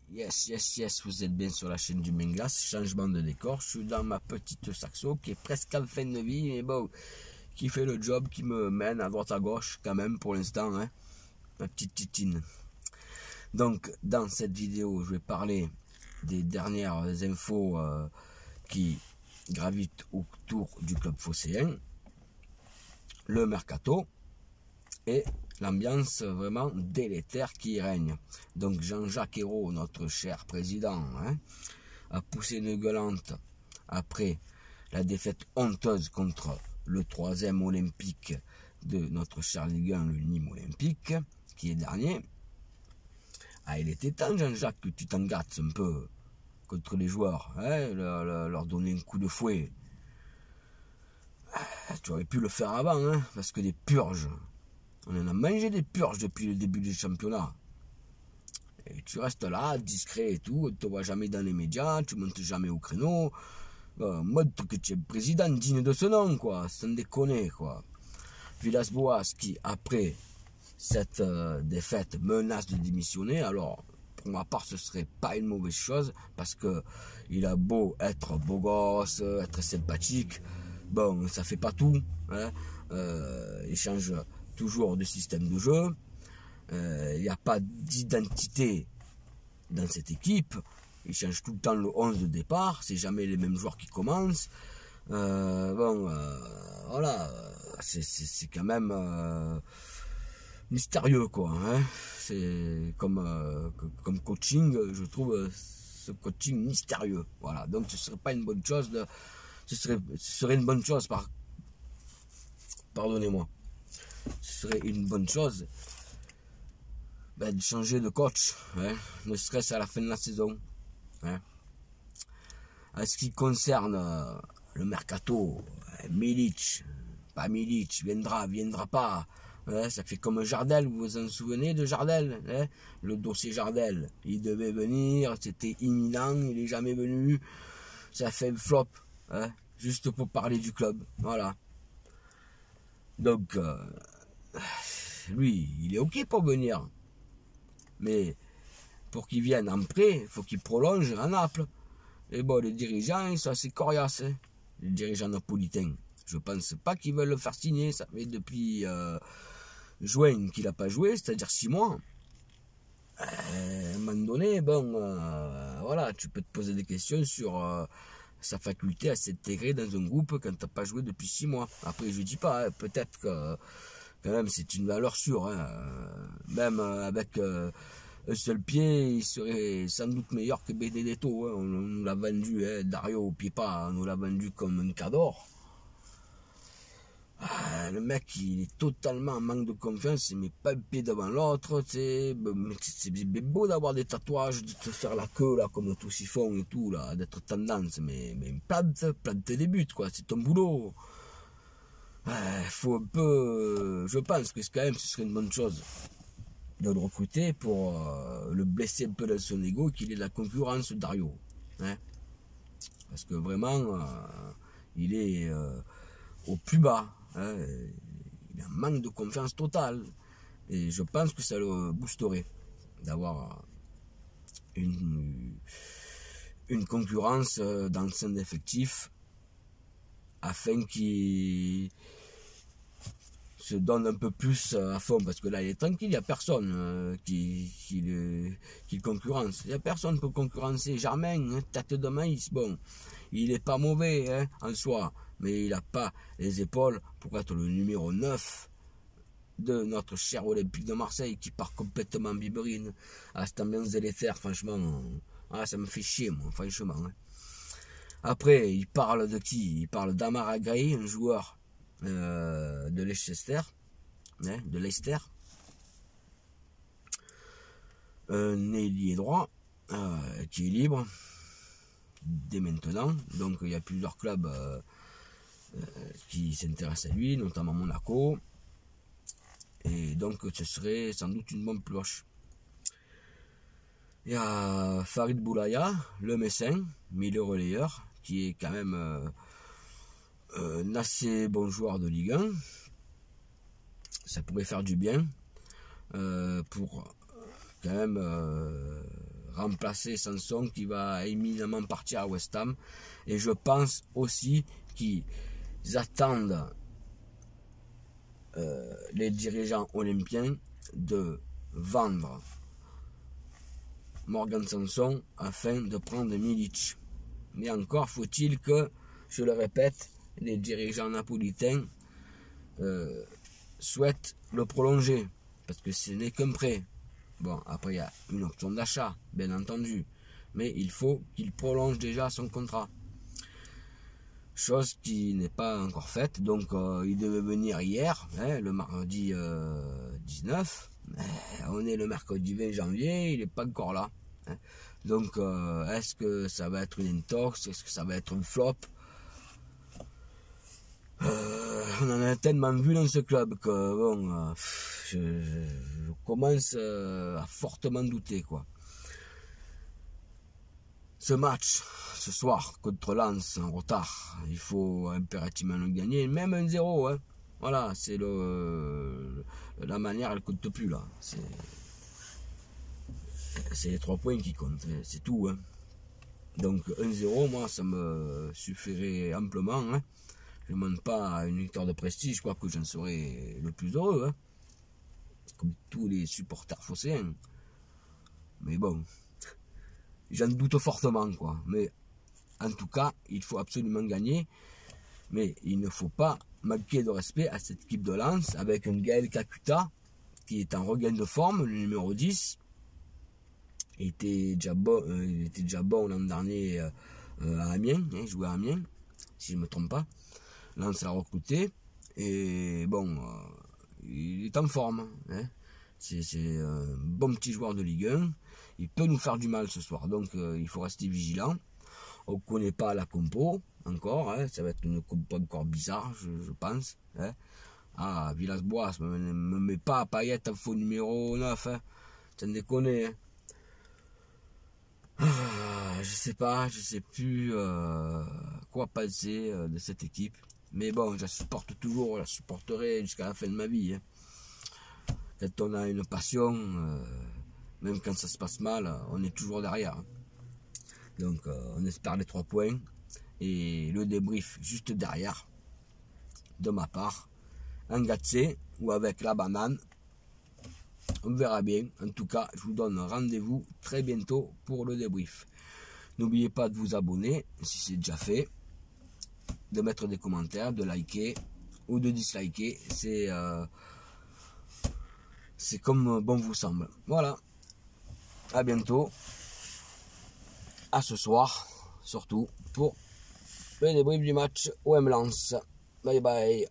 Yes, vous êtes bien sur la chaîne du Menglas, changement de décor, je suis dans ma petite Saxo qui est presque en fin de vie, mais bon, qui fait le job, qui me mène à droite à gauche quand même pour l'instant, hein, ma petite titine. Donc, dans cette vidéo, je vais parler des dernières infos qui gravitent autour du club phocéen, le mercato et l'ambiance vraiment délétère qui règne. Donc Jean-Jacques Ayrault, notre cher président, hein, a poussé une gueulante après la défaite honteuse contre le 3e olympique de notre cher Ligue 1, le Nîmes Olympique, qui est dernier. Ah, il était temps, Jean-Jacques, que tu t'engattes un peu contre les joueurs, hein, leur donner un coup de fouet. Ah, tu aurais pu le faire avant, hein, parce que des purges, on en a mangé des purges depuis le début du championnat. Et tu restes là, discret et tout, on ne te voit jamais dans les médias, tu montes jamais au créneau. Montre que tu es président digne de ce nom, quoi, sans déconner, quoi. Villas-Boas qui, après cette défaite, menace de démissionner. Alors, pour ma part, ce serait pas une mauvaise chose, parce que il a beau être beau gosse, être sympathique, bon, ça fait pas tout, hein. Il change toujours de système de jeu, il n'y a pas d'identité dans cette équipe, il change tout le temps le 11 de départ, c'est jamais les mêmes joueurs qui commencent, voilà, c'est quand même mystérieux, quoi, hein. C'est comme coaching, je trouve ce coaching mystérieux, voilà. Donc ce serait pas une bonne chose ce serait une bonne chose pardonnez-moi, ce serait une bonne chose de changer de coach, hein, ne serait-ce à la fin de la saison, hein. En ce qui concerne le mercato, Milic, pas Milic, viendra pas, hein, ça fait comme Jardel, vous vous en souvenez de Jardel, hein, le dossier Jardel, il devait venir, c'était imminent, il est jamais venu, ça fait le flop, hein, juste pour parler du club, voilà. Donc, lui, il est ok pour venir, mais pour qu'il vienne en prêt, il faut qu'il prolonge à Naples. Et bon, les dirigeants, ils sont assez coriaces, hein, les dirigeants napolitains. Je pense pas qu'ils veulent le faire signer, ça fait depuis juin qu'il n'a pas joué, c'est-à-dire 6 mois. À un moment donné, bon, voilà, tu peux te poser des questions sur sa faculté à s'intégrer dans un groupe quand tu n'as pas joué depuis 6 mois. Après, je dis pas, hein, peut-être que quand même c'est une valeur sûre, hein, même avec un seul pied, il serait sans doute meilleur que Benedetto, hein. On nous l'a vendu, hein, Dario Piepa, on nous l'a vendu comme un cador. Ah, le mec, il est totalement en manque de confiance, il met pas un pied devant l'autre, c'est beau d'avoir des tatouages, de te faire la queue, là, comme tous ils font et tout, là, d'être tendance, mais plante des buts, quoi, c'est ton boulot. Faut un peu, je pense que quand même, ce serait une bonne chose de le recruter pour le blesser un peu dans son ego, qu'il ait la concurrence Dario, hein, parce que vraiment, il est au plus bas, hein, il a un manque de confiance totale, et je pense que ça le boosterait d'avoir une concurrence dans son effectif, afin qu'il se donne un peu plus à fond, parce que là il est tranquille, il n'y a personne qui le concurrence, il n'y a personne pour concurrencer. Germain, hein, tête de maïs, bon, il n'est pas mauvais, hein, en soi, mais il n'a pas les épaules pour être le numéro 9 de notre cher Olympique de Marseille, qui part complètement biberine à cette ambiance délétère. Franchement, ça me fait chier, moi, franchement, hein. Après, il parle de qui? Il parle d'Amara Gray, un joueur de Leicester, hein, un ailier droit qui est libre dès maintenant. Donc il y a plusieurs clubs qui s'intéressent à lui, notamment Monaco, et donc ce serait sans doute une bonne pioche. Il y a Farid Boulaya, le Messin, milieu relayeur, qui est quand même un assez bon joueur de Ligue 1. Ça pourrait faire du bien pour quand même remplacer Sanson qui va éminemment partir à West Ham. Et je pense aussi qu'ils attendent les dirigeants olympiens de vendre Morgan Sanson afin de prendre Milic. Mais encore faut-il que, je le répète, les dirigeants napolitains souhaitent le prolonger, parce que ce n'est qu'un prêt. Bon, après il y a une option d'achat, bien entendu, mais il faut qu'il prolonge déjà son contrat. Chose qui n'est pas encore faite, donc il devait venir hier, hein, le mardi 19, on est le mercredi 20 janvier, il n'est pas encore là. Hein. Donc est-ce que ça va être une intox, est-ce que ça va être un flop? On en a tellement vu dans ce club que bon, je commence à fortement douter, quoi. Ce match, ce soir, contre Lens, en retard, il faut impérativement le gagner, même 1-0, hein. Voilà, c'est la manière, elle compte plus, là. C'est les 3 points qui comptent, c'est tout, hein. Donc 1-0, moi, ça me suffirait amplement, hein. Je ne demande pas une victoire de prestige, je crois que j'en serais le plus heureux, hein. Comme tous les supporters phocéens. Mais bon, j'en doute fortement, quoi. Mais en tout cas, il faut absolument gagner. Mais il ne faut pas manquer de respect à cette équipe de Lens avec un Gaël Kakuta qui est en regain de forme, le numéro 10. Il était déjà bon l'an dernier à Amiens, hein, il jouait à Amiens, si je ne me trompe pas. Lens l'a recruté. Et bon, il est en forme. Hein. C'est un bon petit joueur de Ligue 1. Il peut nous faire du mal ce soir. Donc il faut rester vigilant. On ne connaît pas la compo encore. Hein. Ça va être une compo encore bizarre, je pense. Hein. Ah, Villas-Boas, ne me met pas Payet en faux numéro 9. Hein. Ça ne déconne. Hein. Ah, je sais plus quoi penser de cette équipe. Mais bon, je la supporte toujours, je la supporterai jusqu'à la fin de ma vie. Hein. Quand on a une passion, même quand ça se passe mal, on est toujours derrière. Hein. Donc on espère les 3 points. Et le débrief juste derrière, de ma part, en gatsé ou avec la banane. On verra bien. En tout cas, je vous donne rendez-vous très bientôt pour le débrief. N'oubliez pas de vous abonner si c'est déjà fait, de mettre des commentaires, de liker ou de disliker. C'est comme bon vous semble. Voilà. À bientôt. À ce soir, surtout, pour le débrief du match OM Lens. Bye bye.